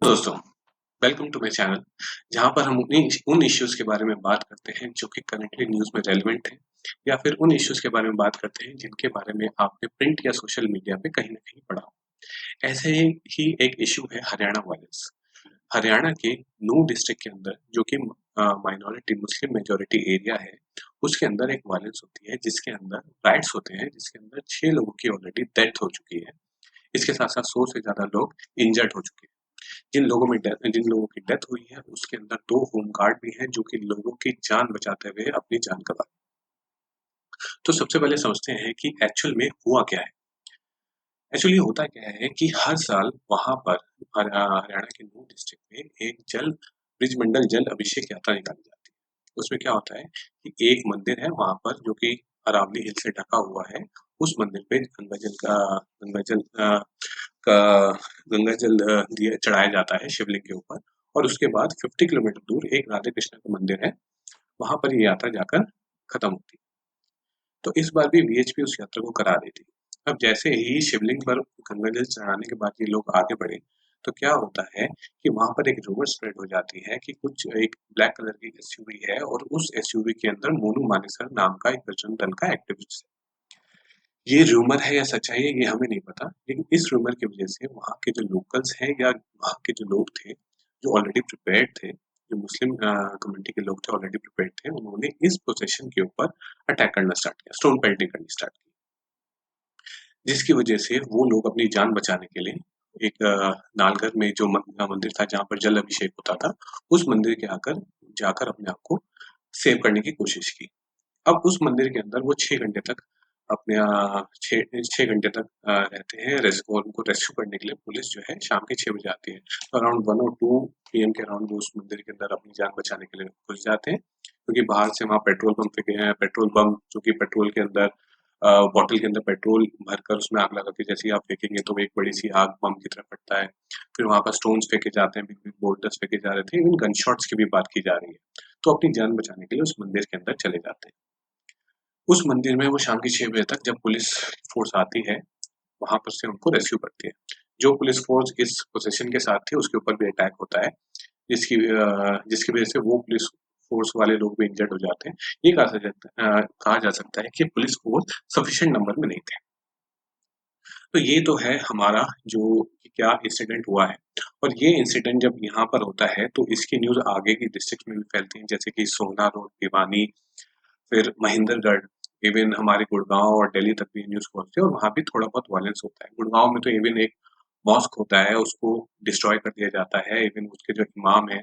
दोस्तों, welcome to my channel जहाँ पर हम उन इश्यूज़ के बारे में बात करते हैं जो कि करंटली न्यूज़ में रेलेवेंट हैं या फिर उन इश्यूज़ के बारे में बात करते हैं जिनके बारे में आपने प्रिंट या सोशल मीडिया पे कहीं न कहीं पढ़ा हो। ऐसे ही एक इश्यू है हरियाणा वायलेंस। हरियाणा के नूंह डिस्ट्रिक्ट के अंदर जो कि माइनॉरिटी मुस्लिम मेजॉरिटी एरिया है, उसके अंदर एक वायलेंस होती है जिसके अंदर राइट्स होते हैं जिसके अंदर 6 लोगों की ऑलरेडी डेथ हो चुकी है। इसके साथ-साथ 100 से ज़्यादा लोग इंजर्ड हो चुके हैं। जिन लोगों की डेथ हुई है उसके अंदर 2 होमगार्ड भी हैं जो कि लोगों की जान बचाते हुए अपनी जान गँवा। तो सबसे पहले समझते हैं कि एक्चुअल में हुआ क्या है? एक्चुअली होता क्या है कि हर साल वहाँ पर हरियाणा के नूंह डिस्ट्रिक्ट में एक ब्रिजमंडल जल अभिषेक यात्रा निकाली जाती है। उसमें क्या होता है कि एक मंदिर है वहाँ पर जो कि अरावली हिल से ढका हुआ है। उस मंदिर पे गंगा जल का गंगा जल दिया चढ़ाया जाता है शिवलिंग के ऊपर और उसके बाद 50 किलोमीटर दूर एक राधे कृष्ण का मंदिर है, वहाँ पर ये यात्रा जाकर खत्म होती है। तो इस बार भी वीएचपी उस यात्रा को करा रही थी। अब जैसे ही शिवलिंग पर गंगा जल चढ़ाने के बाद ये लोग आगे बढ़े, तो क्या होता है कि वहाँ पर एक रूमर स्प्रेड हो जाती है कि कुछ एक ब्लैक कलर की एसयूवी है और उस एसयूवी के अंदर मोनू मानेसर नाम का एक बजरंग दल का एक्टिविस्ट है। ये रूमर है या सच्चाई है ये हमें नहीं पता, लेकिन इस रूमर की वजह से वहाँ के जो लोकल्स हैं या वहाँ के जो लोग थे, जो ऑलरेडी प्रिपेयर्ड थे, जो मुस्लिम कम्युनिटी के लोग थे ऑलरेडी प्रिपेयर्ड थे, उन्होंने इस प्रोसेशन के ऊपर अटैक करना स्टार्ट किया, स्टोन पेल्टिंग करनी स्टार्ट की। जिसकी वजह से वो लोग अपनी जान बचाने के लिए एक नालगढ़ में जो मंदिर था जहाँ पर जल अभिषेक होता था, उस मंदिर के जाकर अपने आप को सेव करने की कोशिश की। अब उस मंदिर के अंदर वो 6 घंटे तक अपने 6 घंटे तक रहते हैं और उनको रेस्क्यू करने के लिए पुलिस जो है शाम के 6 बजे आती है। तो अराउंड 1 और 2 पीएम के अराउंड वो उस मंदिर के अंदर अपनी जान बचाने के लिए घुस जाते हैं, क्योंकि बाहर से वहाँ पेट्रोल पंप फेंके हैं, पेट्रोल बम जो कि पेट्रोल के अंदर बॉटल के अंदर पेट्रोल भरकर उसमें आग लगा के जैसे ही आप फेंकेंगे तो एक बड़ी सी आग बम की तरह फटता है। फिर वहाँ पर स्टोन्स फेंके जाते हैं, बिग-बिग बोल्डर्स फेंके जा रहे थे, इवन गन शॉट्स की भी बात की जा रही है। तो अपनी जान बचाने के लिए उस मंदिर के अंदर चले जाते हैं। उस मंदिर में वो शाम के 6 बजे तक जब पुलिस फ़ोर्स आती है, वहाँ पर से उनको रेस्क्यू करती है। जो पुलिस फ़ोर्स इस पोज़ीशन के साथ थे, उसके ऊपर भी अटैक होता है, जिसकी वज़ह से वो पुलिस फ़ोर्स वाले लोग भी इंजर्ड हो जाते हैं। ये कहा जा सकता है कि पुलिस फ़ोर्स सफिशिएंट नंबर में नहीं थे। तो ये तो है हमारा जो क्या इंसिडेंट हुआ है और ये इंसिडेंट जब यहाँ पर होता है, तो इसकी न्यूज़ आगे की डिस्ट्रिक्ट में भी फैलती है, जैसे कि सोहना रोड, भिवानी, फिर महेंद्रगढ़, इवन हमारे गुड़गाँव और दिल्ली तक भी न्यूज़ पहुँचती है और वहाँ भी थोड़ा बहुत वायलेंस होता है। गुड़गाँव में तो इवन एक मॉस्क होता है, उसको डिस्ट्रॉय कर दिया जाता है। इवन उसके जो इमाम हैं,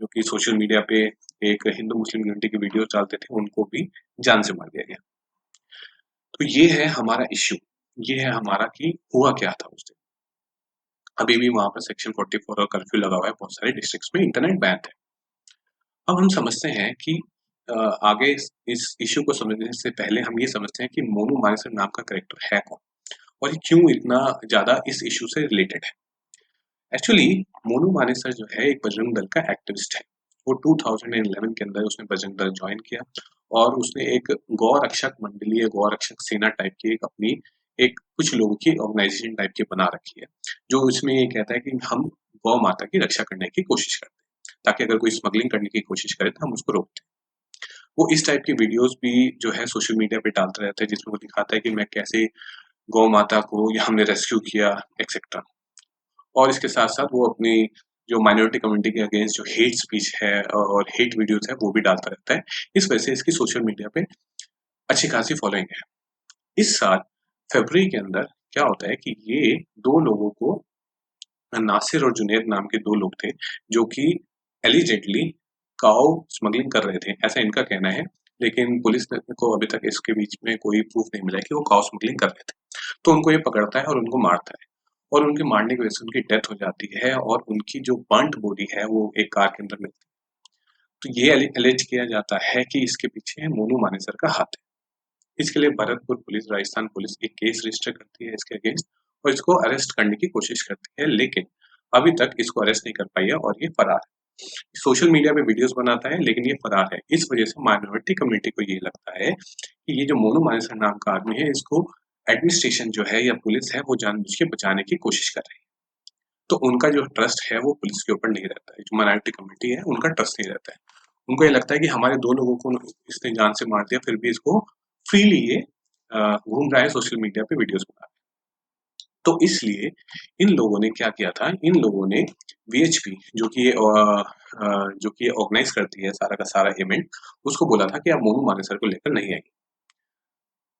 जो कि सोशल मीडिया पे एक हिंदू मुस्लिम यूनिटी की वीडियोज़ डालते थे, उनको भी जान से मार दिया गया। तो ये है हमारा इश्यू, ये है हमारा कि हुआ क्या था उस दिन। अभी भी वहाँ पर सेक्शन 44 और कर्फ्यू लगा हुआ है, बहुत सारे डिस्ट्रिक्ट्स में इंटरनेट बैन है। अब हम समझते हैं कि आगे इस इश्यू को समझने से पहले हम ये समझते हैं कि मोनू मानेसर नाम का कैरेक्टर है कौन और ये क्यों इतना ज़्यादा इस इश्यू से रिलेटेड है। एक्चुअली मोनू मानेसर जो है एक बजरंग दल का एक्टिविस्ट है। वो 2011 के अंदर उसने बजरंग दल ज्वाइन किया और उसने एक गौ रक्षक मंडली या गौ रक्षक सेना टाइप की एक अपनी एक कुछ लोगों की ऑर्गेनाइजेशन टाइप की बना रखी है, जो इसमें ये कहता है कि हम गौ माता की रक्षा करने की कोशिश करते हैं, ताकि अगर कोई स्मगलिंग करने की कोशिश करे तो हम उसको रोकते हैं। वो इस टाइप की वीडियोस भी जो है सोशल मीडिया पे डालता रहता है, जिसमें वो दिखाता है कि मैं कैसे गौ माता को या हमने रेस्क्यू किया एक्सेट्रा। और इसके साथ-साथ वो अपनी जो माइनॉरिटी कम्युनिटी के अगेंस्ट जो हेट स्पीच है और हेट वीडियोस है वो भी डालता रहता है। इस वजह से इसकी सोशल मीडिया पे अच्छी खासी फॉलोइंग है। इस साल फरवरी के अंदर क्या होता है कि ये 2 लोगों को नासिर और जुनैद नाम के 2 लोग थे, जो कि एलिजेडली काऊ स्मगलिंग कर रहे थे, ऐसा इनका कहना है। लेकिन पुलिस ने को अभी तक इसके बीच में कोई प्रूफ नहीं मिला है कि वो काऊ स्मगलिंग कर रहे थे। तो उनको ये पकड़ता है और उनको मारता है और उनके मारने की वजह से उनकी डेथ हो जाती है और उनकी जो बर्न्ट बॉडी है वो एक कार के अंदर मिलती है। तो ये एलिज किया जाता है कि इसके पीछे मोनू मानेसर का हाथ है। इसके लिए भरतपुर पुलिस, राजस्थान पुलिस एक केस रजिस्टर करती है इसके अगेंस्ट और इसको अरेस्ट करने की कोशिश करती है, लेकिन अभी तक इसको अरेस्ट नहीं कर पाई है और ये फरार है। सोशल मीडिया पे वीडियोस बनाता है लेकिन ये फरार है। इस वजह से माइनॉरिटी कम्युनिटी को ये लगता है कि ये जो मोनू मानेसर नाम का आदमी है, इसको एडमिनिस्ट्रेशन जो है या पुलिस है वो जानबूझ के बचाने की कोशिश कर रही है। तो उनका जो ट्रस्ट है वो पुलिस के ऊपर नहीं रहता है। जो माइनॉरिटी कम्युनिटी है उनका ट्रस्ट नहीं रहता है। उनको ये लगता है कि हमारे 2 लोगों को इसने जान से मार दिया, फिर भी इसको फ्रीली ये घूम रहा है सोशल मीडिया पे वीडियोज़ बना रहा है। तो इसलिए इन लोगों ने क्या किया था, इन लोगों ने वीएचपी जो कि ये ऑर्गेनाइज़ करती है सारा का सारा इवेंट, उसको बोला था कि आप मोनू मानेसर को लेकर नहीं आइए।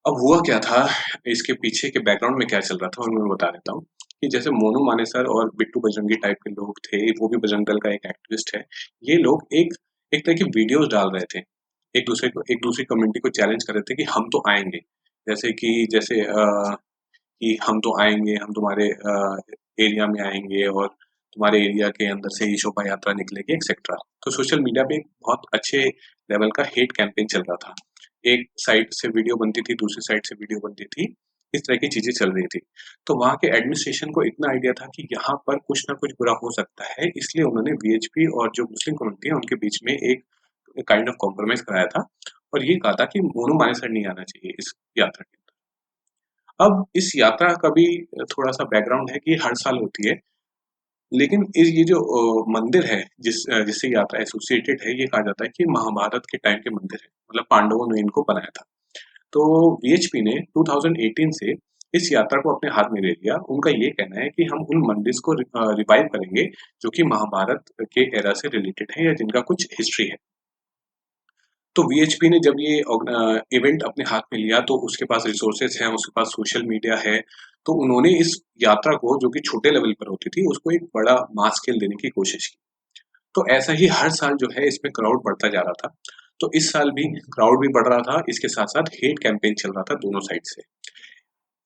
अब हुआ क्या था, इसके पीछे के बैकग्राउंड में क्या चल रहा था वो मैं बता देता हूँ कि जैसे मोनू मानेसर और बिट्टू बजरंगी टाइप के लोग थे, वो भी बजरंग दल का एक एक्टिविस्ट है। ये लोग एक एक तरह की वीडियोस डाल रहे थे, एक दूसरी कम्युनिटी को चैलेंज कर रहे थे कि हम तो आएंगे, कि हम तो आएंगे, हम तुम्हारे एरिया में आएंगे और तुम्हारे एरिया के अंदर से ही शोभा यात्रा निकलेगी एक्सेट्रा। तो सोशल मीडिया पे एक बहुत अच्छे लेवल का हेट कैंपेन चल रहा था। एक साइड से वीडियो बनती थी, दूसरी साइड से वीडियो बनती थी, इस तरह की चीजें चल रही थी। तो वहाँ के एडमिनिस्ट्रेशन को इतना आइडिया था कि यहाँ पर कुछ ना कुछ बुरा हो सकता है, इसलिए उन्होंने वीएचपी और जो मुस्लिम कम्युनिटी है उनके बीच में एक काइंड ऑफ कॉम्प्रोमाइज कराया था और ये कहा था कि मोनू मानेसर नहीं आना चाहिए इस यात्रा के। अब इस यात्रा का भी थोड़ा-सा बैकग्राउंड है कि हर साल होती है, लेकिन ये जो मंदिर है जिससे यात्रा एसोसिएटेड है, ये कहा जाता है कि महाभारत के टाइम के मंदिर है, मतलब पांडवों ने इनको बनाया था। तो वीएचपी ने 2018 से इस यात्रा को अपने हाथ में ले लिया। उनका ये कहना है कि हम उन मंदिर्स को रिवाइव करेंगे, जो कि महाभारत के एरा से रिलेटेड है या जिनका कुछ हिस्ट्री है। तो वीएचपी ने जब ये इवेंट अपने हाथ में लिया तो उसके पास रिसोर्सेज हैं, उसके पास सोशल मीडिया है, तो उन्होंने इस यात्रा को जो कि छोटे लेवल पर होती थी उसको एक बड़ा मास स्केल देने की कोशिश की। तो ऐसा ही हर साल जो है इसमें क्राउड बढ़ता जा रहा था। तो इस साल भी क्राउड भी बढ़ रहा था, इसके साथ साथ हेट कैंपेन चल रहा था दोनों साइड से।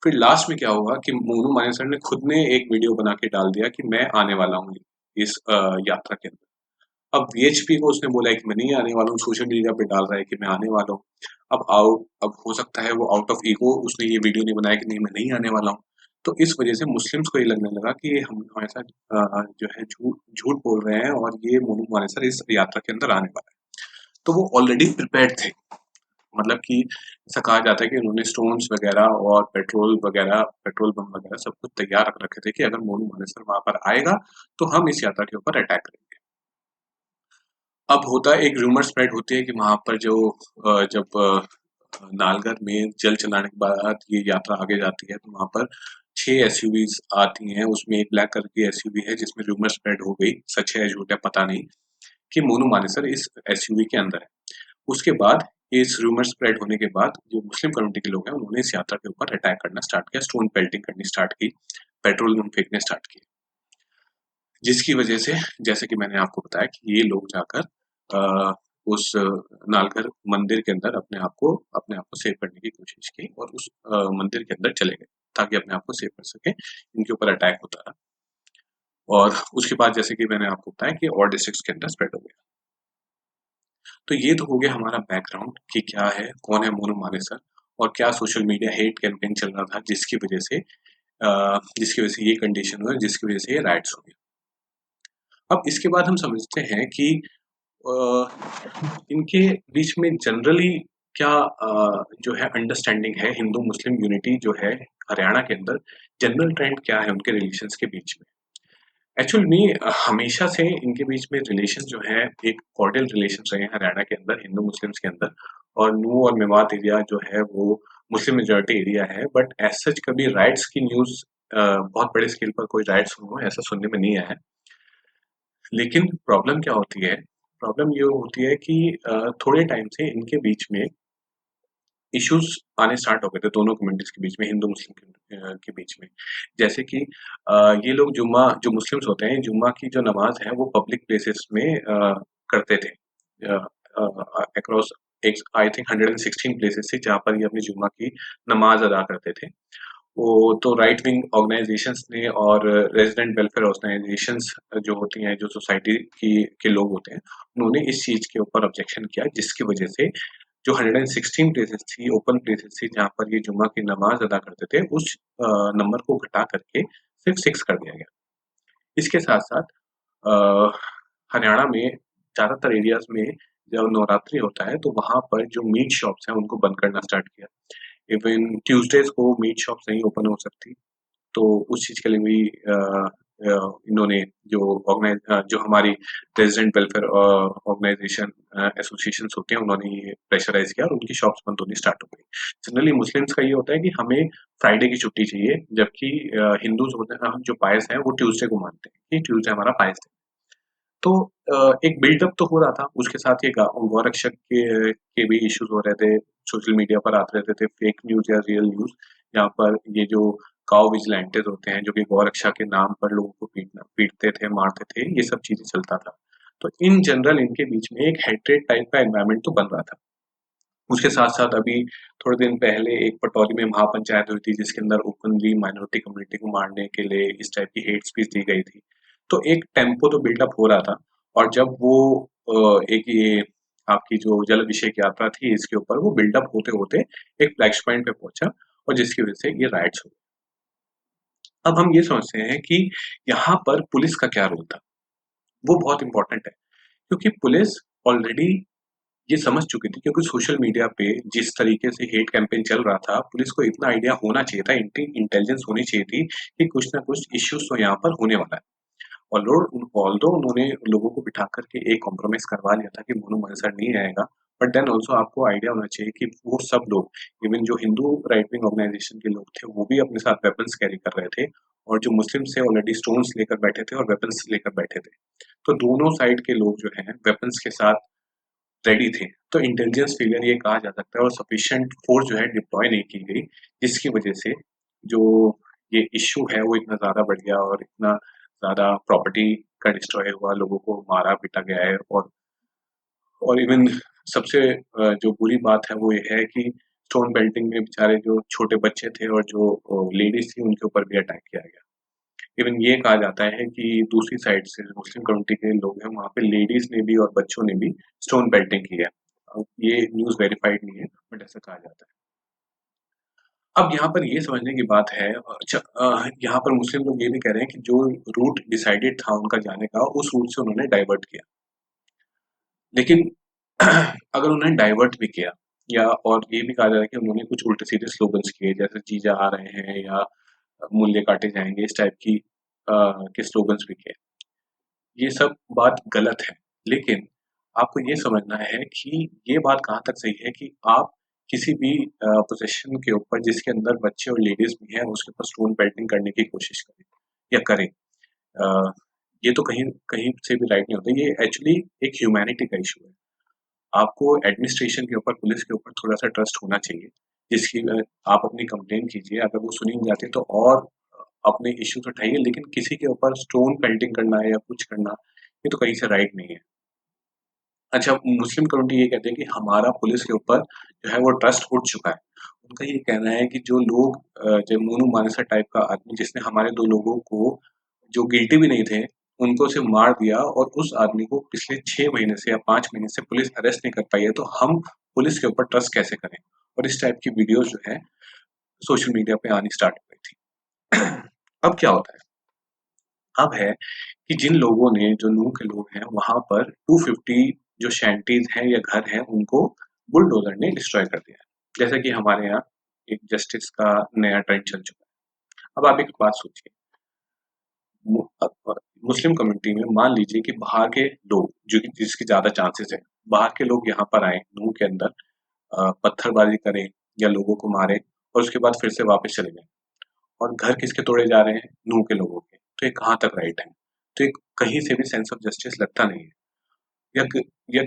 फिर लास्ट में क्या हुआ कि मोनू मानेसर ने खुद ने एक वीडियो बना के डाल दिया कि मैं आने वाला हूँ इस यात्रा के अंदर। अब वीएचपी को उसने बोला है कि मैं नहीं आने वाला हूँ, सोशल मीडिया पे डाल रहा है कि मैं आने वाला हूँ। अब हो सकता है वो आउट ऑफ ईगो उसने ये वीडियो नहीं बनाया कि नहीं मैं नहीं आने वाला हूँ। तो इस वजह से मुस्लिम्स को ये लगने लगा कि ये हम हमारे साथ जो है झूठ झूठ बोल रहे हैं और ये मोनू मानेसर इस यात्रा के अंदर आने वाला है। तो वो ऑलरेडी प्रिपेयर्ड थे, मतलब कि ऐसा कहा जाता है कि उन्होंने स्टोन्स वगैरह और पेट्रोल बम वगैरह सब कुछ तैयार रख रखे थे कि अगर मोनू मानेसर वहां पर आएगा तो हम इस यात्रा के ऊपर अटैक करेंगे। अब होता है, एक रूमर स्प्रेड होती है कि वहां पर जब नालगढ़ में जल चलाने के बाद ये यात्रा आगे जाती है तो वहां पर 6 एसयूवीज आती हैं, उसमें एक ब्लैक कलर की एसयूवी है जिसमें रूमर स्प्रेड हो गई, सच है झूठ है पता नहीं, कि मोनू मानेसर इस एसयूवी के अंदर है। उसके बाद इस रूमर स्प्रेड होने के बाद जो मुस्लिम कम्युनिटी के लोग हैं उन्होंने इस यात्रा के ऊपर अटैक करना स्टार्ट किया, स्टोन पेल्टिंग करनी स्टार्ट की, पेट्रोल बम फेंकने स्टार्ट किए, जिसकी वजह से जैसे कि मैंने आपको बताया कि ये लोग जाकर उस नालघर मंदिर के अंदर अपने आप को सेव करने की कोशिश की और उस मंदिर के अंदर चले गए ताकि अपने आप को सेव कर सके। इनके ऊपर अटैक होता रहा और उसके बाद जैसे कि मैंने आपको बताया कि और डिस्ट्रिक्ट्स के अंदर स्प्रेड हो गया। तो ये तो हो गया हमारा बैकग्राउंड कि क्या है, कौन है मोनू मानेसर और क्या सोशल मीडिया हेट कैंपेन चल रहा था जिसकी वजह से ये कंडीशन हुआ, जिसकी वजह से ये राइट्स हो गए। अब इसके बाद हम समझते हैं कि अ, इनके बीच में जनरली क्या जो है अंडरस्टैंडिंग है, हिंदू मुस्लिम यूनिटी जो है हरियाणा के अंदर, जनरल ट्रेंड क्या है उनके रिलेशंस के बीच में। एक्चुअल में हमेशा से इनके बीच में रिलेशन जो है एक कॉर्डियल रिलेशन रहे हैं हरियाणा के अंदर हिंदू मुस्लिम्स के अंदर, और नूह और मेवात एरिया जो है वो मुस्लिम मेजोरिटी एरिया है, बट एज सच कभी राइट्स की न्यूज बहुत बड़े स्केल पर कोई राइट्स हो ऐसा सुनने में नहीं आया है। लेकिन प्रॉब्लम क्या होती है, प्रॉब्लम ये होती है कि थोड़े टाइम से इनके बीच में इश्यूज आने स्टार्ट हो गए थे दोनों कम्युनिटीज के बीच में, हिंदू मुस्लिम के बीच में। जैसे कि ये लोग जुम्मा, जो मुस्लिम्स होते हैं जुम्मा की जो नमाज है वो पब्लिक प्लेसेस में करते थे अक्रॉस एक आई थिंक 116 प्लेसेस थे जहाँ पर ये अपनी जुम्मा की नमाज अदा करते थे। वो तो राइट विंग ऑर्गेनाइजेशंस ने और रेजिडेंट वेलफेयर ऑर्गेनाइजेशंस जो होती हैं, जो सोसाइटी की के लोग होते हैं, उन्होंने इस चीज के ऊपर ऑब्जेक्शन किया, जिसकी वजह से जो 116 प्लेसेस थी, ओपन प्लेसेस थी जहाँ पर ये जुम्मा की नमाज अदा करते थे, उस नंबर को घटा करके सिर्फ 6 कर दिया गया। इसके साथ साथ हरियाणा में ज्यादातर एरियाज में जब नवरात्रि होता है तो वहां पर जो मीट शॉप्स हैं उनको बंद करना स्टार्ट किया। इवन ट्यूसडेज को मीट शॉप्स नहीं ओपन हो सकती, तो उस चीज के लिए भी इन्होंने जो हमारी रेजिडेंट वेलफेयर ऑर्गेनाइजेशन एसोसिएशन होते हैं, उन्होंने ये प्रेशराइज किया और उनकी शॉप्स बंद होनी स्टार्ट हो गई। जनरली मुस्लिम्स का ये होता है कि हमें फ्राइडे की छुट्टी चाहिए, जबकि हिंदूज होते हैं, जो पायस हैं, वो ट्यूसडे को मानते हैं कि ट्यूसडे हमारा पायस है। तो एक बिल्डअप तो हो रहा था, उसके साथ ये गौरक्षक के भी इश्यूज हो रहे थे, सोशल मीडिया पर आते रहते थे फेक न्यूज या रियल न्यूज, यहाँ पर ये जो काउ विजिलेंटेस होते हैं जो कि गौरक्षा के नाम पर लोगों को पीटते थे, मारते थे, ये सब चीजें चलता था। तो इन जनरल इनके बीच में एक हेट्रेड टाइप का एनवायरनमेंट तो बन रहा था। उसके साथ साथ अभी थोड़े दिन पहले एक पटौदी में महापंचायत हुई थी, जिसके अंदर ओपनली माइनॉरिटी कम्युनिटी को मारने के लिए इस टाइप की हेट स्पीच दी गई थी। तो एक टेम्पो तो बिल्डअप हो रहा था, और जब वो एक ये आपकी जो जल अभिषेक यात्रा थी, इसके ऊपर वो बिल्डअप होते होते एक फ्लैश पॉइंट पे पहुंचा, और जिसकी वजह से ये राइट्स हुए। अब हम ये समझते हैं कि यहाँ पर पुलिस का क्या रोल था। वो बहुत इंपॉर्टेंट है, क्योंकि पुलिस ऑलरेडी ये समझ चुकी थी, क्योंकि सोशल मीडिया पे जिस तरीके से हेट कैंपेन चल रहा था, पुलिस को इतना आइडिया होना चाहिए था, इंटेलिजेंस होनी चाहिए थी कि कुछ ना कुछ इश्यूज तो यहाँ पर होने वाला है। ऑल्दो उन्होंने लोगों को बिठा करके एक कॉम्प्रोमाइज करवा लिया था कि मोनू मानेसर नहीं आएगा, बट देन ऑल्सो आपको आइडिया होना चाहिए कि वो सब लोग, इवन जो हिंदू राइट विंग ऑर्गेनाइजेशन के लोग थे, वो भी अपने साथ वेपन्स कैरी कर रहे थे, और जो मुस्लिम से ऑलरेडी स्टोन्स लेकर बैठे थे और वेपन्स लेकर बैठे थे। तो दोनों साइड के लोग जो हैं वेपन्स के साथ रेडी थे। तो इंटेलिजेंस फेलियर ये कहा जा सकता है, और सफिशिएंट फोर्स जो है डिप्लॉय नहीं की गई, जिसकी वजह से जो ये इश्यू है वो इतना ज्यादा बढ़ गया, और इतना ज्यादा प्रॉपर्टी का डिस्ट्रॉय हुआ, लोगों को मारा पीटा गया है। और इवन सबसे जो बुरी बात है वो ये है कि स्टोन बेल्टिंग में बेचारे जो छोटे बच्चे थे और जो लेडीज थी, उनके ऊपर भी अटैक किया गया। इवन ये कहा जाता है कि दूसरी साइड से मुस्लिम कम्युनिटी के लोग हैं, वहाँ पे लेडीज ने भी और बच्चों ने भी स्टोन बेल्टिंग की है। अब ये न्यूज़ वेरीफाइड नहीं है, बट ऐसा कहा जाता है। अब यहाँ पर ये समझने की बात है, अच्छा, यहाँ पर मुस्लिम लोग ये भी कह रहे हैं कि जो रूट डिसाइडेड था उनका जाने का, उस रूट से उन्होंने डाइवर्ट किया। लेकिन अगर उन्होंने डाइवर्ट भी किया, या और ये भी कहा जा रहा है कि उन्होंने कुछ उल्टे सीधे स्लोगन्स किए, जैसे जीजा आ रहे हैं, या मूल्य काटे जाएंगे, इस टाइप की के स्लोगन्स भी किए। ये सब बात गलत है, लेकिन आपको ये समझना है कि ये बात कहाँ तक सही है कि आप किसी भी पोजीशन के ऊपर जिसके अंदर बच्चे और लेडीज भी हैं, उसके ऊपर स्टोन पेल्टिंग करने की कोशिश करें या करें। अ, ये तो कहीं कहीं से भी राइट नहीं होता, ये एक्चुअली एक ह्यूमैनिटी का इशू है। आपको एडमिनिस्ट्रेशन के ऊपर, पुलिस के ऊपर थोड़ा सा ट्रस्ट होना चाहिए, जिसकी आप अपनी कंप्लेन कीजिए, अगर वो सुनी नहीं जाती तो और अपने इश्यूज उठाइए, लेकिन किसी के ऊपर स्टोन पेल्टिंग करना है या कुछ करना, ये तो कहीं से राइट नहीं है। अच्छा, मुस्लिम कम्युनिटी ये कहते हैं कि हमारा पुलिस के ऊपर जो है वो ट्रस्ट उठ चुका है। उनका ये कहना है कि जो लोग जो मोनू मानेसर टाइप का आदमी, जिसने हमारे 2 लोगों को जो गिल्टी भी नहीं थे, उनको सिर्फ मार दिया, और उस आदमी को पिछले 6 महीने से या 5 महीने से पुलिस अरेस्ट नहीं कर पाई है, तो हम पुलिस के ऊपर ट्रस्ट कैसे करें? और इस टाइप की वीडियोज़ जो है सोशल मीडिया पे आनी स्टार्ट हो गई थी। अब क्या होता है? अब है कि जिन लोगों ने, जो नूह के लोग हैं, वहाँ पर 250 जो शैंटीज़ हैं या घर हैं, उनको बुलडोज़र ने डिस्ट्रॉय कर दिया है। जैसा कि हमारे यहाँ एक जस्टिस का नया ट्रेंड चल चुका है। अब आप एक बात सोचिए, मुस्लिम कम्युनिटी में मान लीजिए कि बाहर के लोग, जो कि जिसकी ज़्यादा चांसेस है, बाहर के लोग यहाँ पर आएँ, नूह के अंदर पत्थरबाजी करें या लोगों को मारें, और उसके बाद फिर से वापस चले जाएँ। और घर किसके तोड़े जा रहे हैं? नूह के लोगों के। तो ये कहाँ तक राइट है? तो एक कहीं से भी सेंस ऑफ जस्टिस लगता नहीं है। या क या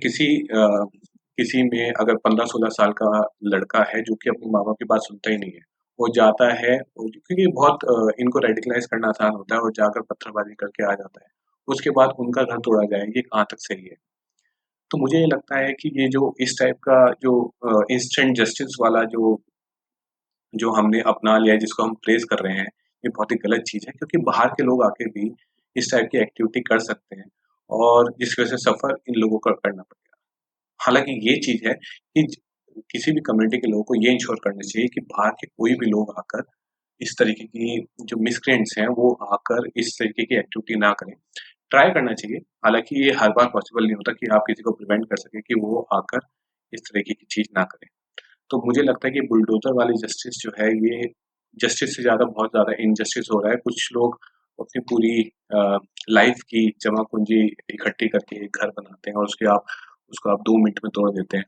किसी में अगर 15-16 साल का लड़का है जो कि अपने माँ-बाप की बात सुनता ही नहीं है, वो जाता है, क्योंकि बहुत इनको रेडिकलाइज़ करना आसान होता है, और जाकर पत्थरबाजी करके आ जाता है। उसके बाद उनका घर तोड़ा जाए, ये कहाँ तक सही है? तो मुझे ये लगता है कि ये जो इस टाइप का जो इंस्टेंट जस्टिस वाला जो जो हमने अपना लिया है, जिसको हम प्रेज़ कर रहे हैं, ये बहुत ही गलत चीज़ है, क्योंकि बाहर के लोग आके भी इस टाइप की एक्टिविटी कर सकते हैं, और जिसकी वजह से सफ़र इन लोगों को करना पड़ेगा। हालाँकि ये चीज़ है कि किसी भी कम्युनिटी के लोगों को ये इंश्योर करना चाहिए कि बाहर के कोई भी लोग आकर इस तरीके की, जो मिसक्रेंट्स हैं, वो आकर इस तरीके की एक्टिविटी ना करें। ट्राई करना चाहिए, हालाँकि ये हर बार पॉसिबल नहीं होता कि आप किसी को प्रिवेंट कर सकें कि वो आकर इस तरीके की चीज़ ना करें। तो मुझे लगता है कि बुलडोज़र वाली जस्टिस जो है, ये जस्टिस से ज़्यादा बहुत ज़्यादा इनजस्टिस हो रहा है। कुछ लोग अपनी पूरी लाइफ की जमा पूंजी इकट्ठी करके एक घर बनाते हैं और उसको आप 2 मिनट में तोड़ देते हैं।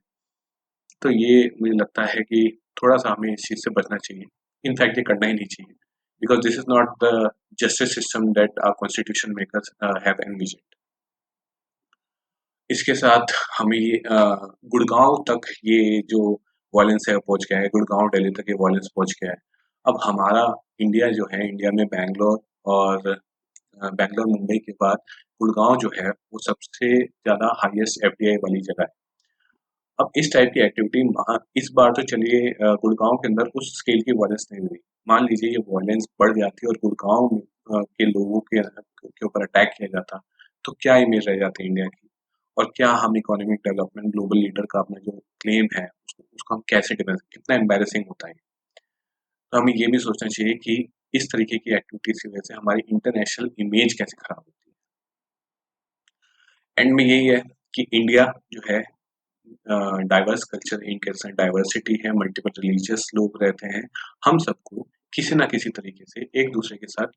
तो ये मुझे लगता है कि थोड़ा सा हमें इस चीज़ से बचना चाहिए। इनफैक्ट ये करना ही नहीं चाहिए, because this is not the justice system that our constitution makers have envisioned. इसके साथ हमें गुड़गांव तक ये जो वायलेंस है पहुंच गया है, गुड़गांव दिल्ली तक ये वायलेंस पहुंच गया है। अब हमारा इंडिया जो है, इंडिया में बैंगलोर और बैंगलोर मुंबई के बाद गुड़गांव जो है वो सबसे ज्यादा हाईएस्ट एफडीआई वाली जगह है। अब इस टाइप की एक्टिविटी इस बार तो चलिए गुड़गांव के अंदर उस स्केल की वायलेंस नहीं हुई। मान लीजिए ये वायलेंस बढ़ जाती और गुड़गांव में के लोगों के ऊपर अटैक किया जाता, तो क्या इमेज रह जाती इंडिया की, और क्या हम इकोनॉमिक डेवलपमेंट ग्लोबल लीडर का अपना जो क्लेम है उसको हम कैसे डिफेंड, कितना एम्बेरसिंग होता है। तो हमें ये भी सोचना चाहिए कि इस तरीके की एक्टिविटीज की वजह से हमारी इंटरनेशनल इमेज कैसे खराब होती है। एंड में यही है कि इंडिया जो है डाइवर्स कल्चर, इनके साथ डाइवर्सिटी है, मल्टीपल रिलीजियस लोग रहते हैं। हम सबको किसी ना किसी तरीके से एक दूसरे के साथ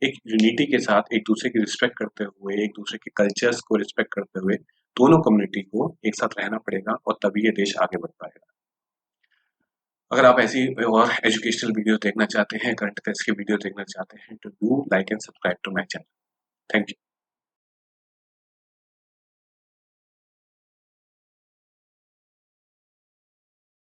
एक यूनिटी के साथ एक दूसरे की रिस्पेक्ट करते हुए, एक दूसरे के कल्चर्स को रिस्पेक्ट करते हुए दोनों कम्युनिटी को एक साथ रहना पड़ेगा और तभी ये देश आगे बढ़ पाएगा। अगर आप ऐसी और एजुकेशनल वीडियो देखना चाहते हैं, करंट अफेयर्स की वीडियो देखना चाहते हैं, तो do like and subscribe to my channel. Thank you.